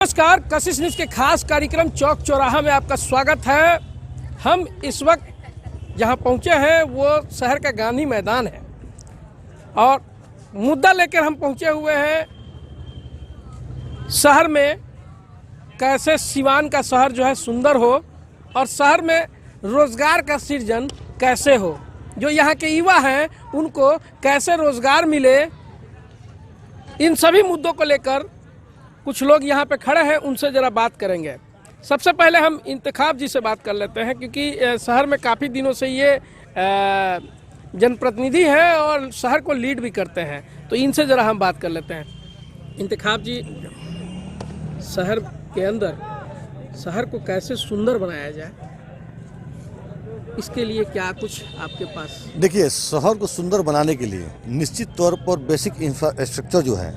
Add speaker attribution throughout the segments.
Speaker 1: नमस्कार, कशिश न्यूज़ के खास कार्यक्रम चौक चौराहा में आपका स्वागत है। हम इस वक्त जहां पहुंचे हैं वो शहर का गांधी मैदान है और मुद्दा लेकर हम पहुंचे हुए हैं शहर में कैसे सिवान का शहर जो है सुंदर हो और शहर में रोज़गार का सृजन कैसे हो, जो यहाँ के युवा हैं उनको कैसे रोज़गार मिले। इन सभी मुद्दों को लेकर कुछ लोग यहाँ पे खड़े हैं, उनसे ज़रा बात करेंगे। सबसे पहले हम इंतखाब जी से बात कर लेते हैं क्योंकि शहर में काफ़ी दिनों से ये जनप्रतिनिधि हैं और शहर को लीड भी करते हैं, तो इनसे ज़रा हम बात कर लेते हैं। इंतखाब जी, शहर के अंदर शहर को कैसे सुंदर बनाया जाए, इसके लिए क्या कुछ आपके पास?
Speaker 2: देखिए, शहर को सुंदर बनाने के लिए निश्चित तौर पर बेसिक इंफ्रास्ट्रक्चर जो है,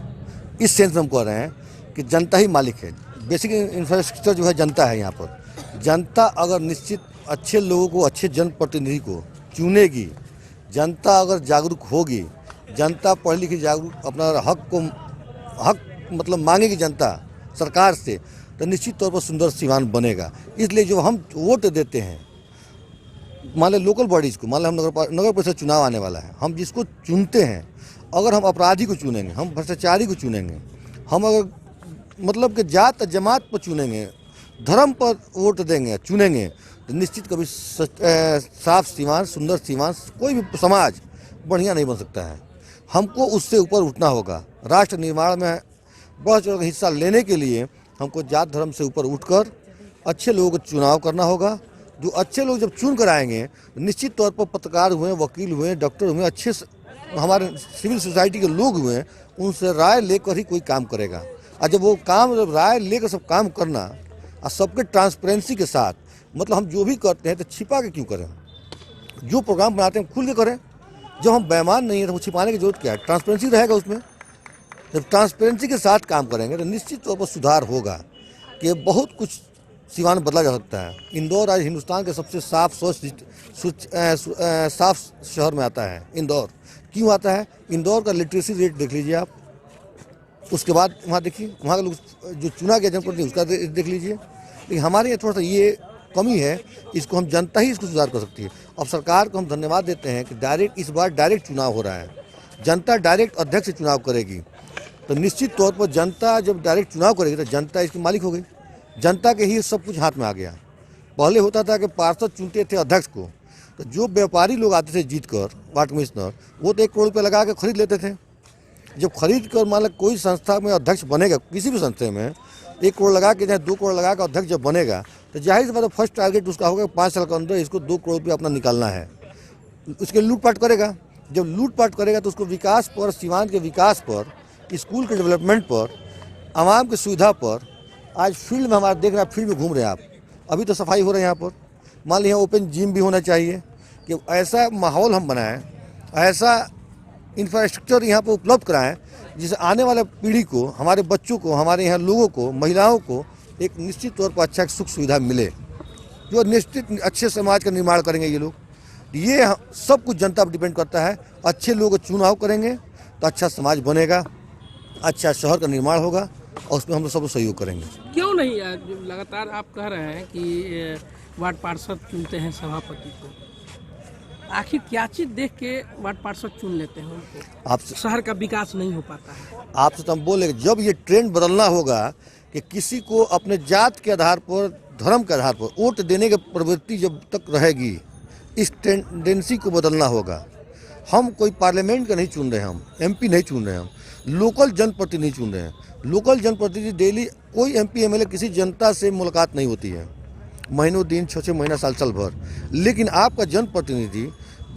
Speaker 2: इस सेंस में हम कह रहे हैं कि जनता ही मालिक है। बेसिक इंफ्रास्ट्रक्चर जो है जनता है। यहाँ पर जनता अगर निश्चित अच्छे लोगों को, अच्छे जनप्रतिनिधि को चुनेगी, जनता अगर जागरूक होगी, जनता पढ़ी लिखी जागरूक अपना हक मतलब मांगेगी जनता सरकार से, तो निश्चित तौर पर सुंदर सिवान बनेगा। इसलिए जो हम वोट देते हैं, मान लें लोकल बॉडीज़ को, मान लें हम नगर परिषद चुनाव आने वाला है, हम जिसको चुनते हैं, अगर हम अपराधी को चुनेंगे, हम भ्रष्टाचारी को चुनेंगे, हम अगर मतलब कि जात जमात पर चुनेंगे, धर्म पर वोट देंगे, चुनेंगे, तो निश्चित कभी साफ सिवान, सुंदर सिवान, कोई भी समाज बढ़िया नहीं बन सकता है। हमको उससे ऊपर उठना होगा। राष्ट्र निर्माण में बहुत ज़्यादा हिस्सा लेने के लिए हमको जात धर्म से ऊपर उठकर अच्छे लोगों को चुनाव करना होगा। जो अच्छे लोग जब चुन कर आएंगे, निश्चित तौर पर पत्रकार हुए, वकील हुए, डॉक्टर हुए, अच्छे हमारे सिविल सोसाइटी के लोग हुए, उनसे राय लेकर ही कोई काम करेगा। और जब वो काम, जब राय लेकर सब काम करना और सबके ट्रांसपेरेंसी के साथ, मतलब हम जो भी करते हैं तो छिपा के क्यों करें? जो प्रोग्राम बनाते हैं खुल के करें। जब हम बेईमान नहीं है तो वो छिपाने की जरूरत क्या है? ट्रांसपेरेंसी रहेगा उसमें। जब ट्रांसपेरेंसी के साथ काम करेंगे तो निश्चित तौर पर सुधार होगा कि बहुत कुछ सिवान बदला जा सकता है। इंदौर आज हिंदुस्तान के सबसे साफ साफ शहर में आता है। इंदौर क्यों आता है? इंदौर का लिटरेसी रेट देख लीजिए आप, उसके बाद वहाँ देखिए, वहाँ का लोग जो चुना गया जनप्रतिनिधि उसका देख लीजिए। लेकिन हमारे यहाँ थोड़ा सा ये कमी है, इसको हम जनता ही इसको सुधार कर सकती है। अब सरकार को हम धन्यवाद देते हैं कि डायरेक्ट इस बार डायरेक्ट चुनाव हो रहा है। जनता डायरेक्ट अध्यक्ष से चुनाव करेगी, तो निश्चित तौर पर जनता जब डायरेक्ट चुनाव करेगी तो जनता इसकी मालिक हो गई। जनता के ही सब कुछ हाथ में आ गया। पहले होता था कि पार्षद चुनते थे अध्यक्ष को, तो जो व्यापारी लोग आते थे जीत कर, वार्ड कमिश्नर, वो तो 1 करोड़ रुपये लगा के खरीद लेते थे। जब खरीद कर मान लो कोई संस्था में अध्यक्ष बनेगा, किसी भी संस्था में 1 करोड़ लगा के, चाहे 2 करोड़ लगा कर अध्यक्ष जब बनेगा, तो जाहिर सी बात है फर्स्ट टारगेट उसका होगा 5 साल के अंदर इसको 2 करोड़ रुपये अपना निकालना है। उसके लूटपाट करेगा। जब लूटपाट करेगा तो उसको विकास पर, सिवान के विकास पर, स्कूल के डेवलपमेंट पर, आवाम की सुविधा पर, आज फील्ड में हमारा देख रहे हैं, फील्ड में घूम रहे हैं आप, अभी तो सफाई हो रही है यहाँ पर। मान लीजिए ओपन जिम भी होना चाहिए कि ऐसा माहौल हम बनाएं, ऐसा इंफ्रास्ट्रक्चर यहाँ पर उपलब्ध कराएं जिससे आने वाले पीढ़ी को, हमारे बच्चों को, हमारे यहाँ लोगों को, महिलाओं को एक निश्चित तौर पर अच्छा सुख सुविधा मिले, जो निश्चित अच्छे समाज का निर्माण करेंगे ये लोग। ये सब कुछ जनता पर डिपेंड करता है। अच्छे लोग चुनाव करेंगे तो अच्छा समाज बनेगा, अच्छा शहर का निर्माण होगा और उसमें हम लोग सब सहयोग करेंगे।
Speaker 1: क्यों नहीं यार, लगातार आप कह रहे हैं कि वार्ड पार्षद चुनते हैं सभापति को, आखिर क्या चीज़ देख के वार्ड पार्षद चुन लेते हैं उनको? आपसे शहर का विकास नहीं हो पाता है।
Speaker 2: आपसे तो हम बोले, जब ये ट्रेंड बदलना होगा कि किसी को अपने जात के आधार पर, धर्म के आधार पर वोट देने की प्रवृत्ति जब तक रहेगी, इस टेंडेंसी को बदलना होगा। हम कोई पार्लियामेंट का नहीं चुन रहे हैं, हम MP नहीं चुन रहे हैं, हम लोकल जनप्रतिनिधि चुन रहे हैं। लोकल जनप्रतिनिधि डेली, कोई MP MLA किसी जनता से मुलाकात नहीं होती है, महीनों दिन, 6 महीना, साल भर। लेकिन आपका जनप्रतिनिधि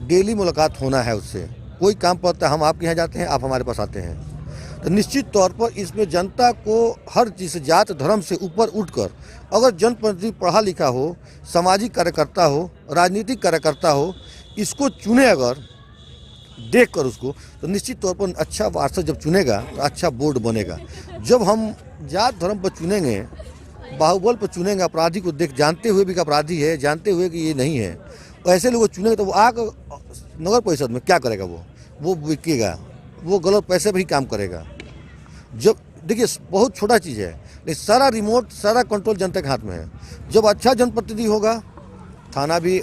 Speaker 2: डेली मुलाकात होना है उससे। कोई काम पड़ता है, हम आपके यहाँ जाते हैं, आप हमारे पास आते हैं। तो निश्चित तौर पर इसमें जनता को हर चीज़ से, जात धर्म से ऊपर उठकर, अगर जनप्रतिनिधि पढ़ा लिखा हो, सामाजिक कार्यकर्ता हो, राजनीतिक कार्यकर्ता हो, इसको चुने अगर देख कर उसको, तो निश्चित तौर पर अच्छा पार्षद जब चुनेगा तो अच्छा बोर्ड बनेगा। जब हम जात धर्म पर चुनेंगे, बाहुबल पर चुनेंगे, अपराधी को देख, जानते हुए भी कि अपराधी है, जानते हुए कि ये नहीं है, तो ऐसे लोग चुनेंगे तो वो आकर नगर परिषद में क्या करेगा? वो बिकेगा, वो गलत पैसे पर ही काम करेगा। जब देखिए बहुत छोटा चीज़ है, ये सारा रिमोट, सारा कंट्रोल जनता के हाथ में है। जब अच्छा जनप्रतिनिधि होगा, थाना भी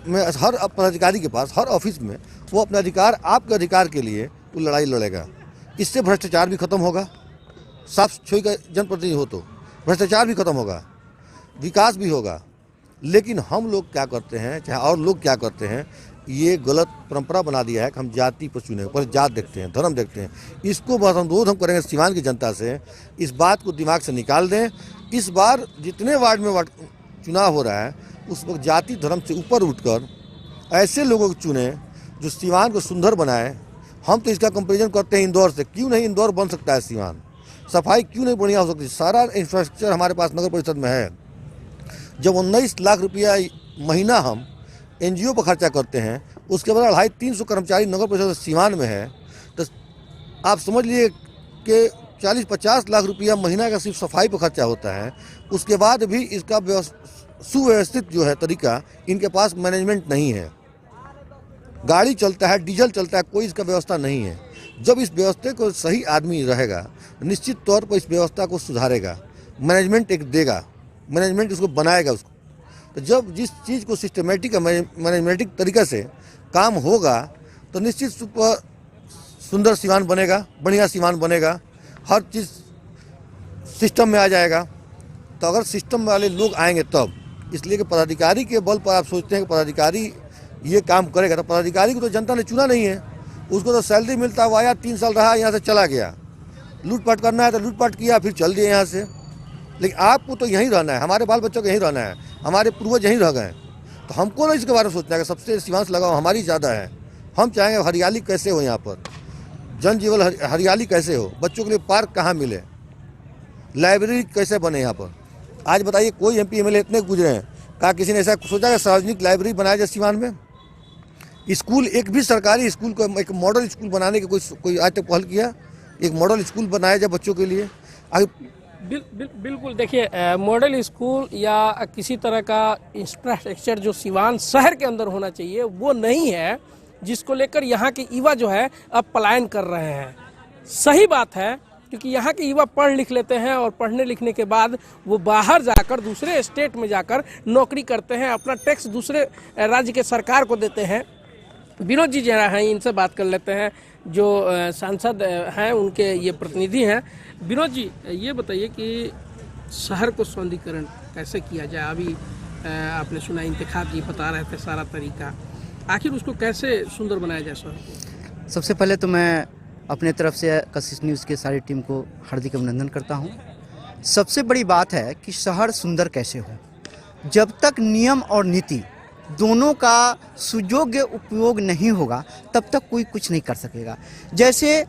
Speaker 2: में हर पदाधिकारी के पास, हर ऑफिस में वो अपने अधिकार, आपके अधिकार के लिए वो लड़ाई लड़ेगा। इससे भ्रष्टाचार भी खत्म होगा। साफ सुथरी का जनप्रतिनिधि हो तो भ्रष्टाचार भी खत्म होगा, विकास भी होगा। लेकिन हम लोग क्या करते हैं, चाहे और लोग क्या करते हैं, ये गलत परंपरा बना दिया है कि हम जाति पर चुने, पर जात देखते हैं, धर्म देखते हैं। इसको बहुत अनुरोध हम करेंगे सीवान की जनता से, इस बात को दिमाग से निकाल दें। इस बार जितने वार्ड में चुनाव हो रहा है, उस वक्त जाति धर्म से ऊपर उठकर ऐसे लोगों को चुने जो सीवान को सुंदर बनाए। हम तो इसका कंपैरिजन करते हैं इंदौर से। क्यों नहीं इंदौर बन सकता है सीवान? सफाई क्यों नहीं बढ़िया हो सकती? सारा इंफ्रास्ट्रक्चर हमारे पास नगर परिषद में है। जब 19 लाख रुपया महीना हम एनजीओ पर खर्चा करते हैं, उसके बाद 250-300 कर्मचारी नगर परिषद सीवान में है, तो आप समझ लीजिए कि 40-50 लाख रुपया महीना का सिर्फ सफाई पर खर्चा होता है। उसके बाद भी इसका सुव्यवस्थित जो है तरीका, इनके पास मैनेजमेंट नहीं है। गाड़ी चलता है, डीजल चलता है, कोई इसका व्यवस्था नहीं है। जब इस व्यवस्था को सही आदमी रहेगा, निश्चित तौर पर इस व्यवस्था को सुधारेगा, मैनेजमेंट एक देगा, मैनेजमेंट इसको बनाएगा उसको। तो जब जिस चीज़ को सिस्टमेटिक मैनेजमेटिक तरीके से काम होगा, तो निश्चित सुंदर सीवान बनेगा, बढ़िया सीवान बनेगा, हर चीज़ सिस्टम में आ जाएगा। तो अगर सिस्टम वाले लोग आएंगे तब, इसलिए कि पदाधिकारी के बल पर आप सोचते हैं कि पदाधिकारी ये काम करेगा, तो पदाधिकारी को तो जनता ने चुना नहीं है। उसको तो सैलरी मिलता है, वो आया 3 साल रहा, यहाँ से चला गया। लूटपाट करना है तो लूटपाट किया, फिर चल दिए यहाँ से। लेकिन आपको तो यहीं रहना है, हमारे बाल बच्चों को यहीं रहना है, हमारे पूर्वज यहीं रह गए। तो हमको ना इसके बारे में सोचना है कि सबसे सीवान से लगाव हमारी ज़्यादा है। हम चाहेंगे हरियाली कैसे हो, यहाँ पर जनजीवन हरियाली कैसे हो, बच्चों के लिए पार्क कहाँ मिले, लाइब्रेरी कैसे बने यहाँ पर। आज बताइए, कोई MP MLA इतने गुजरे हैं, कहा किसी ने ऐसा सोचा कि सार्वजनिक लाइब्रेरी बनाया जाए सीवान में? स्कूल, एक भी सरकारी स्कूल को एक मॉडल स्कूल बनाने की कोई आज तक पहल किया? एक मॉडल स्कूल बनाया जाए बच्चों के लिए।
Speaker 1: बिल्कुल देखिए, मॉडल स्कूल या किसी तरह का इंफ्रास्ट्रक्चर जो सीवान शहर के अंदर होना चाहिए, वो नहीं है, जिसको लेकर यहाँ के युवा जो है अब पलायन कर रहे हैं। सही बात है, क्योंकि यहाँ के युवा पढ़ लिख लेते हैं और पढ़ने लिखने के बाद वो बाहर जाकर दूसरे स्टेट में जाकर नौकरी करते हैं, अपना टैक्स दूसरे राज्य के सरकार को देते हैं। विनोद जी जरा हैं, इनसे बात कर लेते हैं, जो सांसद हैं, उनके ये प्रतिनिधि हैं। विनोद जी, ये बताइए कि शहर को सौंदर्यीकरण कैसे किया जाए? अभी आपने सुना इंतखाब जी बता रहे थे सारा तरीका, आखिर उसको कैसे सुंदर बनाया जाए शहर को?
Speaker 3: सबसे पहले तो मैं अपने तरफ से कशिश न्यूज़ के सारी टीम को हार्दिक अभिनंदन करता हूँ। सबसे बड़ी बात है कि शहर सुंदर कैसे हो। जब तक नियम और नीति दोनों का सुयोग्य उपयोग नहीं होगा, तब तक कोई कुछ नहीं कर सकेगा। जैसे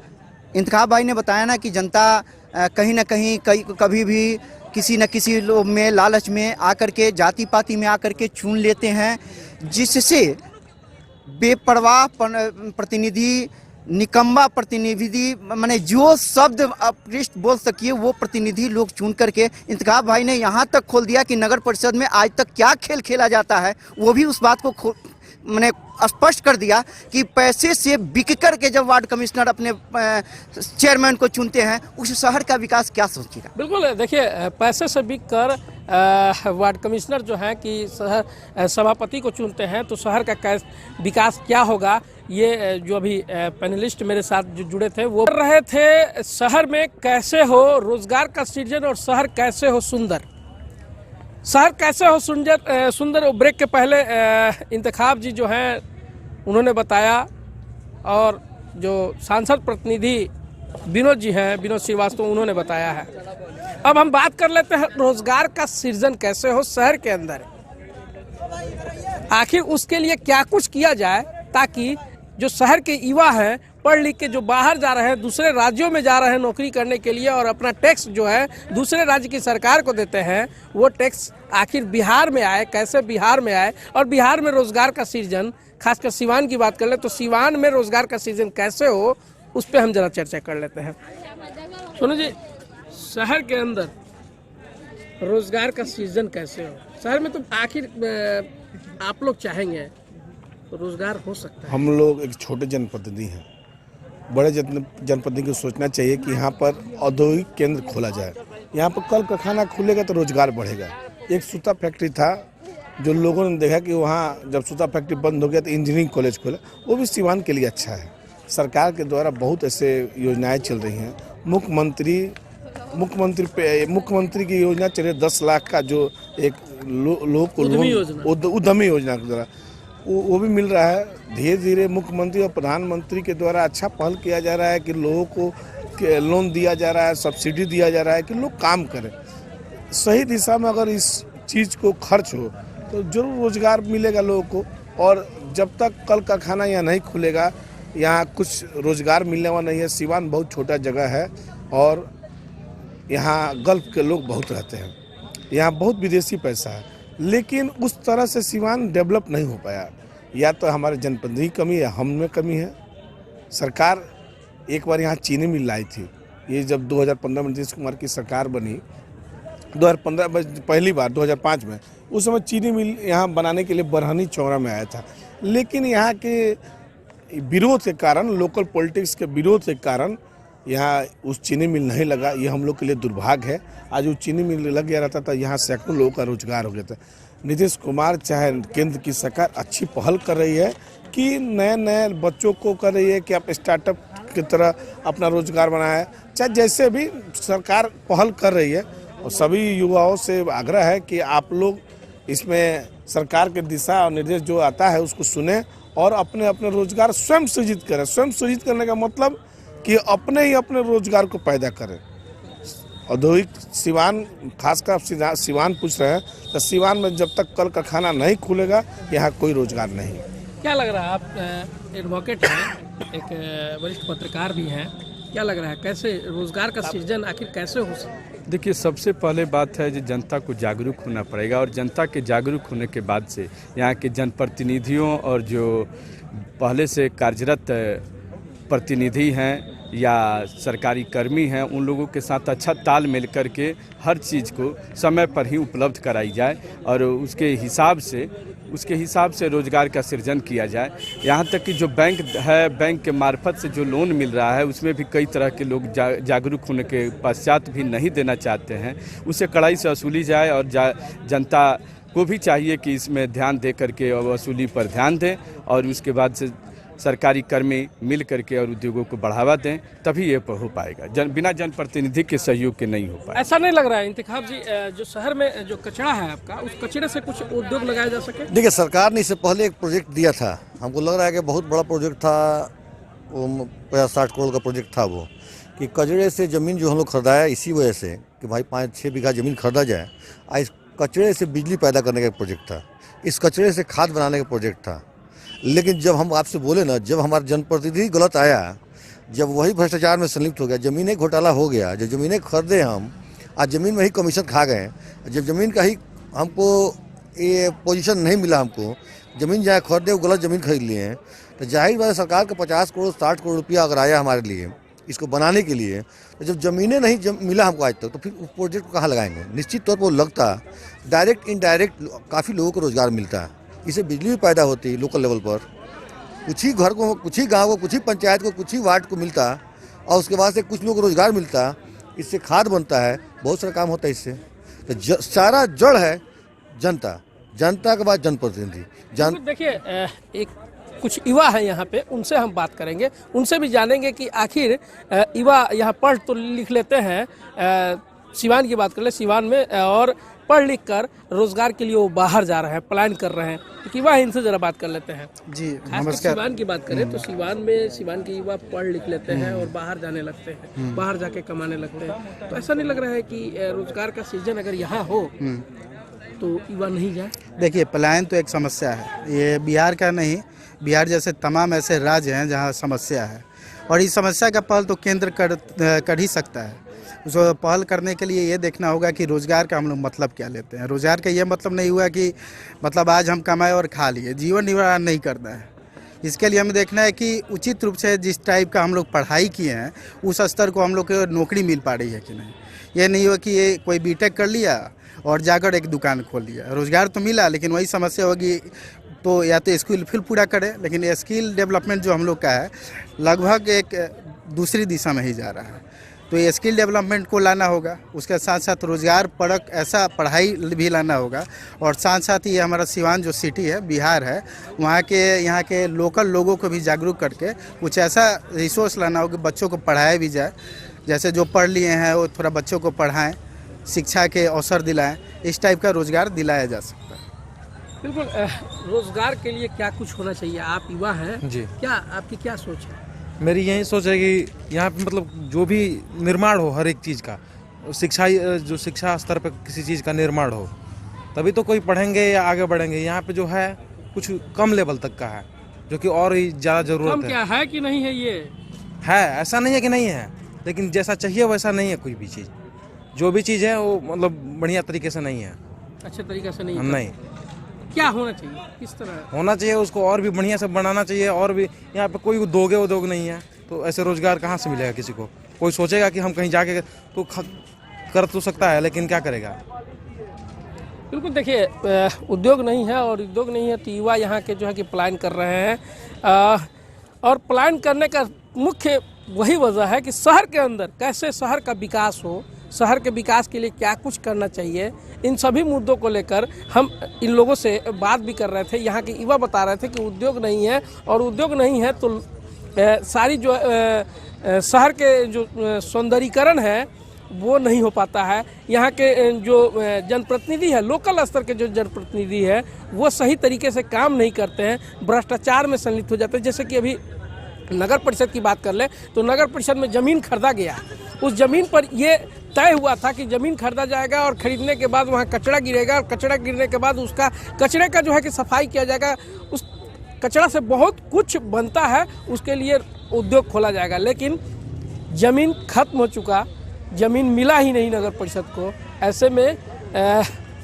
Speaker 3: इंतखाब भाई ने बताया ना कि जनता कहीं ना कहीं कभी भी किसी न किसी लोग में, लालच में आकर के, जाति पाति में आकर के चुन लेते हैं, जिससे बेपरवाह प्रतिनिधि, निकम्मा प्रतिनिधि, माने जो शब्द अपृष्ट बोल सकिए वो प्रतिनिधि लोग चुन करके, इंतखाब भाई ने यहाँ तक खोल दिया कि नगर परिषद में आज तक क्या खेल खेला जाता है, वो भी उस बात को मैंने स्पष्ट कर दिया कि पैसे से बिक कर के जब वार्ड कमिश्नर अपने चेयरमैन को चुनते हैं, उस शहर का विकास क्या सोचेगा?
Speaker 1: बिल्कुल, देखिए, पैसे से बिक कर वार्ड कमिश्नर जो है कि शहर सभापति को चुनते हैं, तो शहर का विकास क्या होगा? ये जो अभी पैनलिस्ट मेरे साथ जो जुड़े थे वो कर रहे थे, शहर में कैसे हो रोजगार का सृजन और शहर कैसे हो सुंदर, शहर कैसे हो सुंदर। ब्रेक के पहले इंतखाब जी जो हैं उन्होंने बताया, और जो सांसद प्रतिनिधि विनोद जी हैं, विनोद श्रीवास्तव, उन्होंने बताया है। अब हम बात कर लेते हैं रोजगार का सृजन कैसे हो शहर के अंदर, आखिर उसके लिए क्या कुछ किया जाए, ताकि जो शहर के युवा हैं, पढ़ लिख के जो बाहर जा रहे हैं, दूसरे राज्यों में जा रहे हैं नौकरी करने के लिए, और अपना टैक्स जो है दूसरे राज्य की सरकार को देते हैं, वो टैक्स आखिर बिहार में आए, कैसे बिहार में आए, और बिहार में रोजगार का सृजन, खासकर सीवान की बात कर ले तो सीवान में रोजगार का सृजन कैसे हो, उस पर हम जरा चर्चा कर लेते हैं। सुनो जी, शहर के अंदर रोजगार का सृजन कैसे हो शहर में, तो आखिर आप लोग चाहेंगे तो रोजगार हो सकता है?
Speaker 4: हम लोग एक छोटे जनप्रतिनिधि हैं, बड़े जनप्रतिनिधि को सोचना चाहिए कि यहाँ पर औद्योगिक केंद्र खोला जाए। यहाँ पर कल कारखाना खुलेगा तो रोजगार बढ़ेगा। एक सूता फैक्ट्री था, जो लोगों ने देखा कि वहाँ जब सूता फैक्ट्री बंद हो गया तो इंजीनियरिंग कॉलेज खोला, वो भी सीवान के लिए अच्छा है। सरकार के द्वारा बहुत ऐसे योजनाएं चल रही हैं। मुख्यमंत्री की योजना चल रही है 10 लाख का, जो एक लोगों को उद्यमी योजना के द्वारा वो भी मिल रहा है। धीरे धीरे मुख्यमंत्री और प्रधानमंत्री के द्वारा अच्छा पहल किया जा रहा है कि लोगों को लोन दिया जा रहा है, सब्सिडी दिया जा रहा है कि लोग काम करें। सही दिशा में अगर इस चीज़ को खर्च हो तो जरूर रोजगार मिलेगा लोगों को। और जब तक कल कारखाना यहाँ नहीं खुलेगा, यहाँ कुछ रोजगार मिलने वाला नहीं है। सीवान बहुत छोटा जगह है और यहाँ गल्फ के लोग बहुत रहते हैं, यहाँ बहुत विदेशी पैसा है, लेकिन उस तरह से सीवान डेवलप नहीं हो पाया। या तो हमारे जनप्रतिनिधि की कमी है, हम में कमी है। सरकार एक बार यहाँ चीनी मिल लाई थी, ये जब 2015 में नीतीश कुमार की सरकार बनी, 2015 में पहली बार 2005 में, उस समय चीनी मिल यहाँ बनाने के लिए बरहनी चौरा में आया था। लेकिन यहाँ के विरोध के कारण, लोकल पॉलिटिक्स के विरोध के कारण यहाँ उस चीनी मिल नहीं लगा। ये हम लोग के लिए दुर्भाग्य है। आज वो चीनी मिल लग गया रहता था, यहाँ सैकड़ों लोगों का रोजगार हो गया था। नीतीश कुमार चाहे केंद्र की सरकार अच्छी पहल कर रही है कि नए नए बच्चों को कर रही है कि आप स्टार्टअप की तरह अपना रोजगार बनाए, चाहे जैसे भी सरकार पहल कर रही है। और सभी युवाओं से आग्रह है कि आप लोग इसमें सरकार के दिशा और निर्देश जो आता है उसको सुने और अपने अपने रोजगार स्वयं सृजित करें। स्वयं सृजित करने का मतलब कि अपने ही अपने रोजगार को पैदा करें। औद्योगिक सीवान, खासकर सीवान पूछ रहे हैं, तो सीवान में जब तक कल कारखाना नहीं खुलेगा यहाँ कोई रोजगार नहीं।
Speaker 1: क्या लग रहा है, आप एडवोकेट हैं, एक वरिष्ठ पत्रकार भी हैं, क्या लग रहा है कैसे रोजगार का सृजन आखिर कैसे हो सकता है?
Speaker 5: देखिए, सबसे पहले बात है कि जनता को जागरूक होना पड़ेगा और जनता के जागरूक होने के बाद से यहाँ के जनप्रतिनिधियों और जो पहले से कार्यरत प्रतिनिधि हैं या सरकारी कर्मी हैं, उन लोगों के साथ अच्छा तालमेल करके हर चीज़ को समय पर ही उपलब्ध कराई जाए और उसके हिसाब से रोज़गार का सृजन किया जाए। यहाँ तक कि जो बैंक है, बैंक के मार्फत से जो लोन मिल रहा है उसमें भी कई तरह के लोग जागरूक होने के पश्चात भी नहीं देना चाहते हैं, उसे कड़ाई से वसूली जाए और जनता को भी चाहिए कि इसमें ध्यान दे करके वसूली पर ध्यान दें और उसके बाद से सरकारी कर्मी मिल करके और उद्योगों को बढ़ावा दें, तभी ये हो पाएगा। बिना जनप्रतिनिधि के सहयोग के नहीं हो पाएगा।
Speaker 1: ऐसा नहीं लग रहा है इंतखाब जी, जो शहर में जो कचरा है आपका, उस कचरे से कुछ उद्योग लगाया जा सके?
Speaker 2: देखिए, सरकार ने इससे पहले एक प्रोजेक्ट दिया था, हमको लग रहा है कि बहुत बड़ा प्रोजेक्ट था, वो 50-60 करोड़ का प्रोजेक्ट था वो, कि कचरे से ज़मीन जो हम लोग खरीदाया इसी वजह से कि भाई 5-6 बीघा ज़मीन खरीदा जाए, और इस कचरे से बिजली पैदा करने का प्रोजेक्ट था, इस कचरे से खाद बनाने का प्रोजेक्ट था। लेकिन जब हम आपसे बोले ना, जब हमारा जनप्रतिनिधि गलत आया, जब वही भ्रष्टाचार में संलिप्त हो गया, ज़मीनें घोटाला हो गया, जब ज़मीनें खरीदे हम, आज ज़मीन में ही कमीशन खा गए, जब ज़मीन का ही हमको ये पोजीशन नहीं मिला, हमको ज़मीन जहाँ खरीदे वो गलत ज़मीन खरीद लिए हैं, तो जाहिर बात है सरकार का 50 करोड़ 60 करोड़ रुपया अगर आया हमारे लिए इसको बनाने के लिए, तो जब ज़मीनें नहीं मिला हमको आज तक, तो फिर उस प्रोजेक्ट को कहाँ लगाएंगे? निश्चित तौर पर वो लगता, डायरेक्ट इनडायरेक्ट काफ़ी लोगों को रोज़गार मिलता है, इससे बिजली भी पैदा होती है लोकल लेवल पर, कुछ ही घर को, कुछ ही गांव को, कुछ ही पंचायत को, कुछ ही वार्ड को मिलता, और उसके बाद से कुछ लोगों को रोजगार मिलता, इससे खाद बनता है, बहुत सारा काम होता है इससे। तो सारा जड़ है जनता, जनता के बाद जनप्रतिनिधि।
Speaker 1: देखिए, एक कुछ युवा हैं यहाँ पे, उनसे हम बात करेंगे, उनसे भी जानेंगे कि आखिर युवा यहाँ पढ़ तो लिख लेते हैं, सीवान की बात कर ले, सीवान में और पढ़ लिख कर रोजगार के लिए वो बाहर जा रहे हैं, प्लान कर रहे हैं, तो युवा इनसे जरा बात कर लेते हैं।
Speaker 3: जी
Speaker 1: नमस्कार। सीवान की बात करें तो सीवान के युवा पढ़ लिख लेते हैं और बाहर जाने लगते हैं, बाहर जाके कमाने लगते हैं, तो ऐसा नहीं लग रहा है कि रोजगार का सीजन अगर यहाँ हो तो युवा नहीं जाए?
Speaker 6: देखिए, पलायन तो एक समस्या है, ये बिहार का नहीं, बिहार जैसे तमाम ऐसे राज्य हैं जहाँ समस्या है, और इस समस्या का पहल तो केंद्र कर ही सकता है। उसको पहल करने के लिए ये देखना होगा कि रोज़गार का हम लोग मतलब क्या लेते हैं। रोज़गार का ये मतलब नहीं हुआ कि मतलब आज हम कमाए और खा लिए, जीवन निर्वाह नहीं करना है। इसके लिए हमें देखना है कि उचित रूप से जिस टाइप का हम लोग पढ़ाई किए हैं उस स्तर को हम लोग को नौकरी मिल पा रही है कि नहीं। ये नहीं हो कि ये कोई बीटेक कर लिया और जाकर एक दुकान खोल लिया, रोज़गार तो मिला लेकिन वही समस्या होगी, तो या तो स्किल फिल पूरा करें, लेकिन स्किल डेवलपमेंट जो हम लोग का है लगभग एक दूसरी दिशा में ही जा रहा है। तो ये स्किल डेवलपमेंट को लाना होगा, उसके साथ साथ रोज़गार परक ऐसा पढ़ाई भी लाना होगा, और साथ साथ ये हमारा सिवान जो सिटी है, बिहार है, वहाँ के यहाँ के लोकल लोगों को भी जागरूक करके कुछ ऐसा रिसोर्स लाना होगा कि बच्चों को पढ़ाया भी जाए। जैसे जो पढ़ लिए हैं वो थोड़ा बच्चों को पढ़ाएं, शिक्षा के अवसर दिलाएं, इस टाइप का रोज़गार दिलाया जा सकता है।
Speaker 1: बिल्कुल। रोजगार के लिए क्या कुछ होना चाहिए? आप युवा हैं
Speaker 7: जी।
Speaker 1: क्या आपकी क्या सोच है?
Speaker 7: मेरी यही सोच है कि यहाँ पे मतलब जो भी निर्माण हो हर एक चीज़ का, जो शिक्षा स्तर पर किसी चीज़ का निर्माण हो, तभी तो कोई पढ़ेंगे या आगे बढ़ेंगे। यहाँ पे जो है कुछ कम लेवल तक का है, जो कि और ही ज़्यादा
Speaker 1: कम
Speaker 7: ज़रूरत
Speaker 1: क्या है कि नहीं है? ये
Speaker 7: है, ऐसा नहीं है कि नहीं है, लेकिन जैसा चाहिए वैसा नहीं है। कोई भी चीज़, जो भी चीज़ है वो मतलब बढ़िया तरीके से नहीं है।
Speaker 1: अच्छे तरीके से नहीं
Speaker 7: नहीं
Speaker 1: क्या होना चाहिए? किस तरह
Speaker 7: होना चाहिए, उसको और भी बढ़िया से बनाना चाहिए। और भी यहाँ पे कोई उद्योग नहीं है, तो ऐसे रोजगार कहाँ से मिलेगा किसी को? कोई सोचेगा कि हम कहीं जाके तो कर तो सकता है, लेकिन क्या करेगा?
Speaker 1: बिल्कुल। देखिए, उद्योग नहीं है और उद्योग नहीं है तो युवा यहाँ के जो है कि पलायन कर रहे हैं, और पलायन करने का मुख्य वही वजह है कि शहर के अंदर कैसे शहर का विकास हो, शहर के विकास के लिए क्या कुछ करना चाहिए, इन सभी मुद्दों को लेकर हम इन लोगों से बात भी कर रहे थे। यहाँ के युवा बता रहे थे कि उद्योग नहीं है, और उद्योग नहीं है तो सारी जो शहर के जो सौंदर्यीकरण है वो नहीं हो पाता है। यहाँ के जो जनप्रतिनिधि है, लोकल स्तर के जो जनप्रतिनिधि है, वो सही तरीके से काम नहीं करते हैं, भ्रष्टाचार में संलिप्त हो जाते हैं। जैसे कि अभी नगर परिषद की बात कर ले तो नगर परिषद में ज़मीन खरीदा गया, उस ज़मीन पर ये तय हुआ था कि ज़मीन खरीदा जाएगा और ख़रीदने के बाद वहाँ कचरा गिरेगा, और कचरा गिरने के बाद उसका कचरे का जो है कि सफाई किया जाएगा, उस कचरा से बहुत कुछ बनता है, उसके लिए उद्योग खोला जाएगा। लेकिन ज़मीन खत्म हो चुका, ज़मीन मिला ही नहीं नगर परिषद को, ऐसे में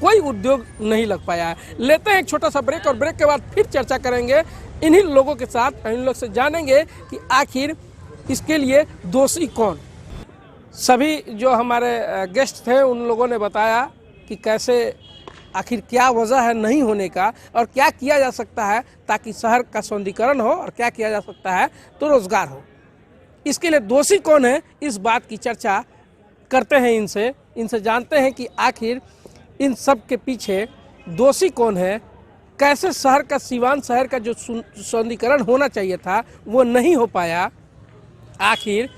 Speaker 1: कोई उद्योग नहीं लग पाया है। लेते हैं एक छोटा सा ब्रेक, और ब्रेक के बाद फिर चर्चा करेंगे इन्हीं लोगों के साथ, इन लोग से जानेंगे कि आखिर इसके लिए दोषी कौन। सभी जो हमारे गेस्ट थे उन लोगों ने बताया कि कैसे आखिर क्या वजह है नहीं होने का, और क्या किया जा सकता है ताकि शहर का सौंदर्यीकरण हो, और क्या किया जा सकता है तो रोजगार हो। इसके लिए दोषी कौन है, इस बात की चर्चा करते हैं इनसे जानते हैं कि आखिर इन सब के पीछे दोषी कौन है, कैसे शहर का, सिवान शहर का जो सौंदर्यीकरण होना चाहिए था वो नहीं हो पाया। आखिर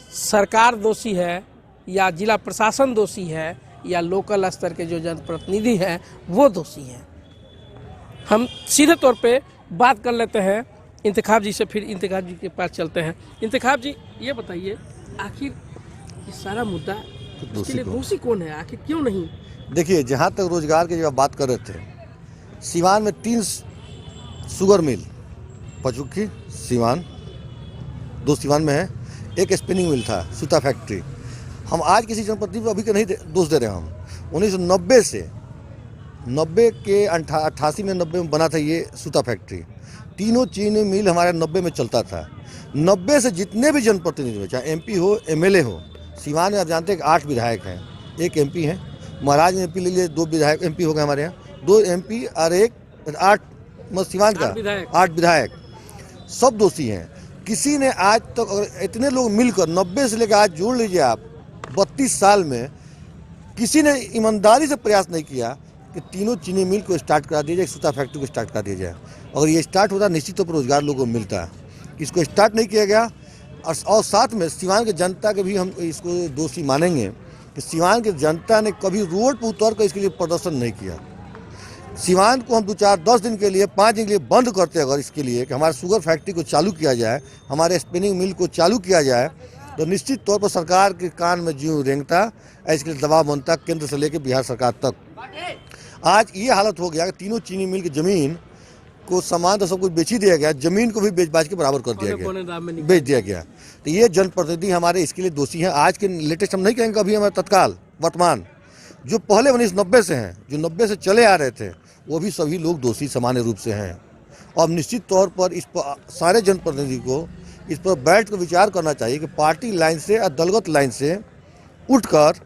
Speaker 1: सरकार दोषी है या जिला प्रशासन दोषी है या लोकल स्तर के जो जनप्रतिनिधि हैं वो दोषी हैं। हम सीधे तौर पे बात कर लेते हैं इंतखाब जी से, फिर इंतखाब जी के पास चलते हैं। इंतखाब जी, ये बताइए आखिर ये सारा मुद्दा इसके लिए दोषी कौन है, आखिर क्यों नहीं?
Speaker 2: देखिए, जहाँ तक रोजगार की जब बात कर रहे थे, सिवान में 3 शुगर मिल, पचुकी, सिवान, 2 सिवान में है, एक स्पिनिंग मिल था, सूता फैक्ट्री। हम आज किसी जनप्रतिनिधि को अभी के नहीं दोष दे रहे हैं। हम 1990 से 88 में 90 में बना था ये सूता फैक्ट्री। तीनों चीनी मिल हमारे 90 में चलता था। 90 से जितने भी जनप्रतिनिधि हो, चाहे MP हो, MLA हो, सिवान में आप जानते हैं कि 8 विधायक हैं, 1 MP है। महाराज में MP ले लिए, 2 विधायक MP हो गए हमारे यहाँ, 2 MP और 8 सिवान का 8 विधायक, सब दोषी हैं। किसी ने आज तक अगर इतने लोग मिलकर 90 से लेकर आज जोड़ लीजिए आप 32 साल में, किसी ने ईमानदारी से प्रयास नहीं किया कि तीनों चीनी मिल को स्टार्ट करा दिया जाए, सूता फैक्ट्री को स्टार्ट करा दिया जाए। अगर ये स्टार्ट होता निश्चित तौर पर रोजगार लोगों को मिलता है। इसको स्टार्ट नहीं किया गया, और साथ में सिवान की जनता के भी हम इसको दोषी मानेंगे कि सिवान की जनता ने कभी रोड पर उतर कर इसके लिए प्रदर्शन नहीं किया। सिवान को हम 2-4-10 दिन के लिए, 5 दिन के लिए बंद करते अगर इसके लिए कि हमारे शुगर फैक्ट्री को चालू किया जाए, हमारे स्पिनिंग मिल को चालू किया जाए, तो निश्चित तौर पर सरकार के कान में जीव रेंगता, इसके लिए दबाव बनता केंद्र से लेकर बिहार सरकार तक। आज ये हालत हो गया कि तीनों चीनी मिल की ज़मीन को सामान तो सब कुछ बेच ही दिया गया, ज़मीन को भी बेच-बाच के बराबर कर दिया गया, बेच दिया गया। तो ये जनप्रतिनिधि हमारे इसके लिए दोषी हैं। आज के लेटेस्ट हम नहीं कहेंगे, अभी हमारे तत्काल वर्तमान जो पहले 1990 से हैं, जो 90 से चले आ रहे थे, वो भी सभी लोग दोषी सामान्य रूप से हैं। और निश्चित तौर पर इस पर सारे जनप्रतिनिधि को इस पर बैठ कर विचार करना चाहिए कि पार्टी लाइन से या दलगत लाइन से उठकर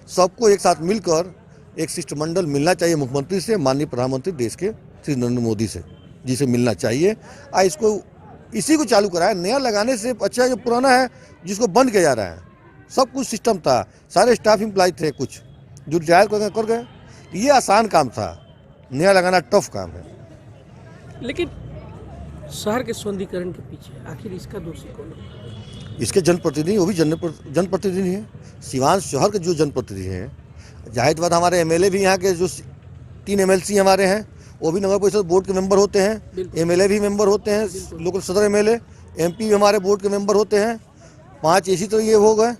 Speaker 2: सबको एक साथ मिलकर एक शिष्टमंडल मिलना चाहिए मुख्यमंत्री से, माननीय प्रधानमंत्री देश के श्री नरेंद्र मोदी से, जिसे मिलना चाहिए। इसको इसी को चालू कराए। नया लगाने से अच्छा जो पुराना है जिसको बंद किया जा रहा है, सब कुछ सिस्टम था, सारे स्टाफ एम्प्लॉय थे, कुछ जो रिटायर कर गए। ये आसान काम था, नया लगाना टफ काम है।
Speaker 1: लेकिन शहर के सौंदर्यीकरण के पीछे आखिर इसका दोषी कौन है?
Speaker 2: इसके जनप्रतिनिधि, वो भी जनप्रतिनिधि हैं। सिवान शहर के जो जनप्रतिनिधि हैं, जाहिर बात हमारे एमएलए भी यहाँ के जो 3 एमएलसी हमारे हैं, वो भी नगर परिषद बोर्ड के मेंबर होते हैं, एमएलए भी मेंबर होते हैं, लोकल सदर एमएलए, एमपी भी हमारे बोर्ड के मेंबर होते हैं। 5 इसी तरह ये हो गए।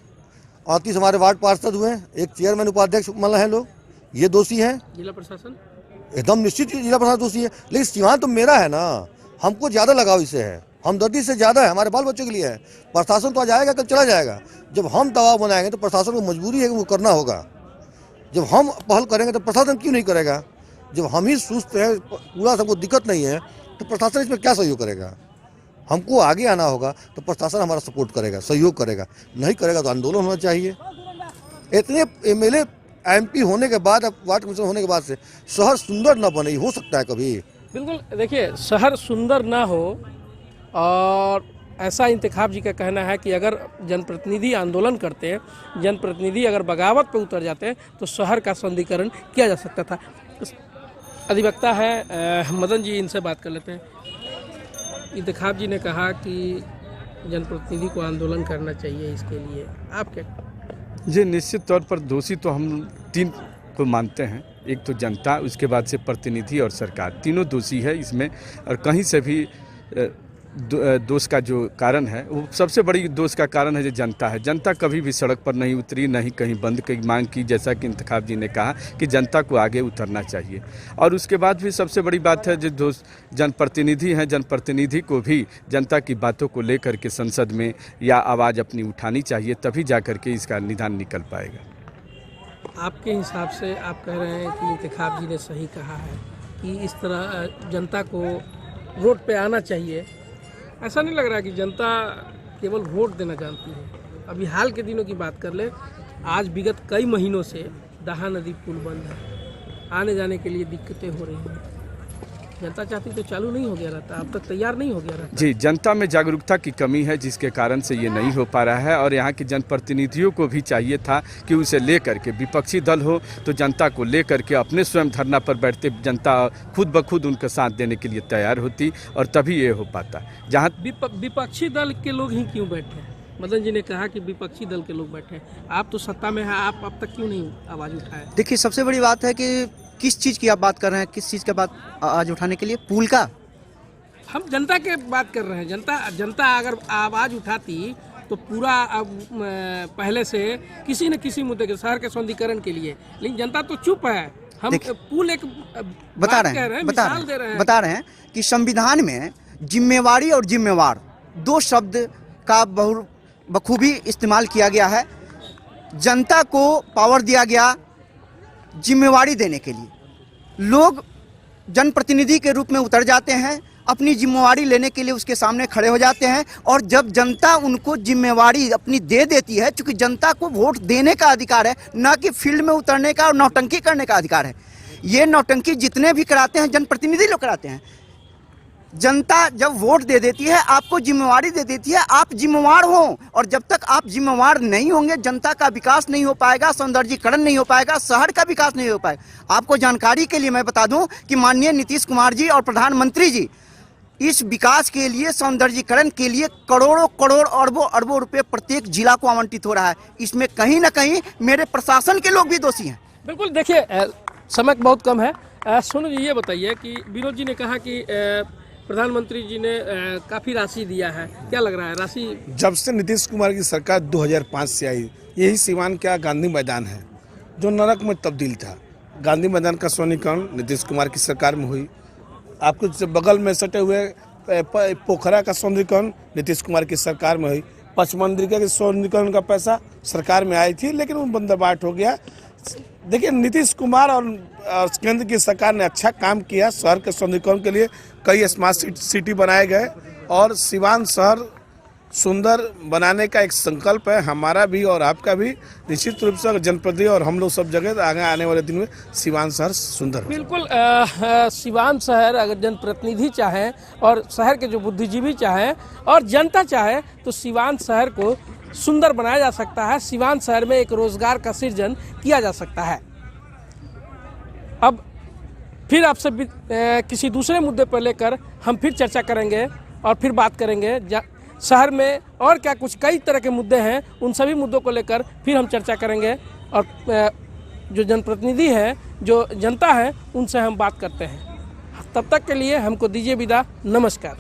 Speaker 2: 38 हमारे वार्ड पार्षद हुए, एक चेयरमैन उपाध्यक्ष मतलब हैं लोग, ये दोषी हैं।
Speaker 1: जिला प्रशासन
Speaker 2: एकदम निश्चित जिला प्रशासन दोषी है। लेकिन सिवान तो मेरा है ना, हमको ज़्यादा लगाव इससे है, हमदर्दी से ज़्यादा है, हमारे बाल बच्चों के लिए है। प्रशासन तो आ जाएगा, कल चला जाएगा। जब हम दबाव बनाएंगे तो प्रशासन को मजबूरी है कि वो करना होगा। जब हम पहल करेंगे तो प्रशासन क्यों नहीं करेगा? जब हम ही सुस्त हैं, पूरा सबको दिक्कत नहीं है, तो प्रशासन इसमें क्या सहयोग करेगा? हमको आगे आना होगा तो प्रशासन हमारा सपोर्ट करेगा, सहयोग करेगा। नहीं करेगा तो आंदोलन होना चाहिए। इतने एमएलए एमपी होने के बाद, अब वार्ड कमिश्नर होने के बाद से शहर सुंदर न बने, हो सकता है कभी?
Speaker 1: बिल्कुल। देखिए, शहर सुंदर ना हो, और ऐसा इंतखाब जी का कहना है कि अगर जनप्रतिनिधि आंदोलन करते हैं, जनप्रतिनिधि अगर बगावत पर उतर जाते हैं, तो शहर का सौंदर्यीकरण किया जा सकता था। अधिवक्ता है मदन जी, इनसे बात कर लेते हैं। इंतखाब जी ने कहा कि जनप्रतिनिधि को आंदोलन करना चाहिए, इसके लिए आप क्या?
Speaker 5: जी, निश्चित तौर पर दोषी तो हम 3 को मानते हैं। एक तो जनता, उसके बाद से प्रतिनिधि और सरकार, तीनों दोषी है इसमें। और कहीं से भी दोष का जो कारण है, वो सबसे बड़ी दोष का कारण है जो जनता है। जनता कभी भी सड़क पर नहीं उतरी, नहीं कहीं बंद की मांग की, जैसा कि इंतखाब जी ने कहा कि जनता को आगे उतरना चाहिए। और उसके बाद भी सबसे बड़ी बात है, जो जनप्रतिनिधि हैं, जनप्रतिनिधि को भी जनता की बातों को लेकर के संसद में या आवाज़ अपनी उठानी चाहिए, तभी जा कर के इसका निदान निकल पाएगा।
Speaker 1: आपके हिसाब से आप कह रहे हैं कि इंतखाब जी ने सही कहा है कि इस तरह जनता को रोड पे आना चाहिए। ऐसा नहीं लग रहा कि जनता केवल वोट देना जानती है? अभी हाल के दिनों की बात कर ले, आज विगत कई महीनों से दहा नदी पुल बंद है, आने जाने के लिए दिक्कतें हो रही हैं। जनता चाहती तो चालू नहीं हो गया रहता, अब तक तैयार नहीं हो गया रहता।
Speaker 5: जी, जनता में जागरूकता की कमी है, जिसके कारण से ये नहीं हो पा रहा है। और यहाँ के जनप्रतिनिधियों को भी चाहिए था कि उसे लेकर के, विपक्षी दल हो तो जनता को लेकर के अपने स्वयं धरना पर बैठते, जनता खुद ब खुद उनका साथ देने के लिए तैयार होती, और तभी ये हो पाता। जहाँ
Speaker 1: विपक्षी दल के लोग ही क्यों बैठे हैं? मदन जी ने कहा कि विपक्षी दल के लोग बैठे हैं, आप तो सत्ता में हैं, आप अब तक क्यों नहीं आवाज़ उठाए?
Speaker 3: देखिए, सबसे बड़ी बात है कि किस चीज़ की आप बात कर रहे हैं, किस चीज़ का बात आवाज़ उठाने के लिए? पुल का?
Speaker 1: हम जनता के बात कर रहे हैं। जनता अगर आवाज़ उठाती तो पूरा पहले से किसी न किसी मुद्दे के, शहर के सौंदर्यीकरण के लिए, लेकिन जनता तो चुप है। हम पुल एक
Speaker 3: बता रहे हैं कि संविधान में जिम्मेवारी और जिम्मेवार 2 शब्द का बखूबी इस्तेमाल किया गया है। जनता को पावर दिया गया जिम्मेवारी देने के लिए। लोग जनप्रतिनिधि के रूप में उतर जाते हैं, अपनी जिम्मेवारी लेने के लिए उसके सामने खड़े हो जाते हैं, और जब जनता उनको जिम्मेवारी अपनी दे देती है, क्योंकि जनता को वोट देने का अधिकार है, ना कि फील्ड में उतरने का और नौटंकी करने का अधिकार है। ये नौटंकी जितने भी कराते हैं जनप्रतिनिधि लोग कराते हैं। जनता जब वोट दे देती है, आपको जिम्मेवारी दे देती है, आप जिम्मेवार हो, और जब तक आप जिम्मेवार नहीं होंगे, जनता का विकास नहीं हो पाएगा, सौंदर्यीकरण नहीं हो पाएगा, शहर का विकास नहीं हो पाएगा। आपको जानकारी के लिए मैं बता दूं कि माननीय नीतीश कुमार जी और प्रधानमंत्री जी इस विकास के लिए, सौंदर्यीकरण के लिए करोड़ों करोड़ अरबों रुपए प्रत्येक जिला को आवंटित हो रहा है। इसमें कहीं ना कहीं मेरे प्रशासन के लोग भी दोषी हैं।
Speaker 1: बिल्कुल। देखिए, समय बहुत कम है। सोनू जी, ये बताइए कि विनोद जी ने कहा कि प्रधानमंत्री जी ने काफ़ी राशि दिया है, क्या लग रहा है राशि?
Speaker 4: जब से नीतीश कुमार की सरकार 2005 से आई, यही सिवान का गांधी मैदान है जो नरक में तब्दील था। गांधी मैदान का सौंदर्यीकरण नीतीश कुमार की सरकार में हुई। आपके बगल में सटे हुए पोखरा का सौंदर्यीकरण नीतीश कुमार की सरकार में हुई। पचमंद्रिका के सौंदर्यीकरण का पैसा सरकार में आई थी, लेकिन वो बंदरबाट हो गया। देखिए, नीतीश कुमार और केंद्र की सरकार ने अच्छा काम किया। शहर के सौंदर्यीकरण के लिए कई स्मार्ट सिटी बनाए गए, और सिवान शहर सुंदर बनाने का एक संकल्प है हमारा भी और आपका भी। निश्चित रूप से जनप्रतिनिधि और हम लोग सब जगह आगे आने वाले दिन में सिवान शहर सुंदर हो।
Speaker 1: बिल्कुल। सिवान शहर अगर जनप्रतिनिधि चाहें और शहर के जो बुद्धिजीवी चाहें और जनता चाहे तो सिवान शहर को सुंदर बनाया जा सकता है, सिवान शहर में एक रोजगार का सृजन किया जा सकता है। अब फिर आपसे किसी दूसरे मुद्दे पर लेकर हम फिर चर्चा करेंगे और फिर बात करेंगे। शहर में और क्या कुछ कई तरह के मुद्दे हैं, उन सभी मुद्दों को लेकर फिर हम चर्चा करेंगे और जो जनप्रतिनिधि हैं, जो जनता है, उनसे हम बात करते हैं। तब तक के लिए हमको दीजिए विदा। नमस्कार।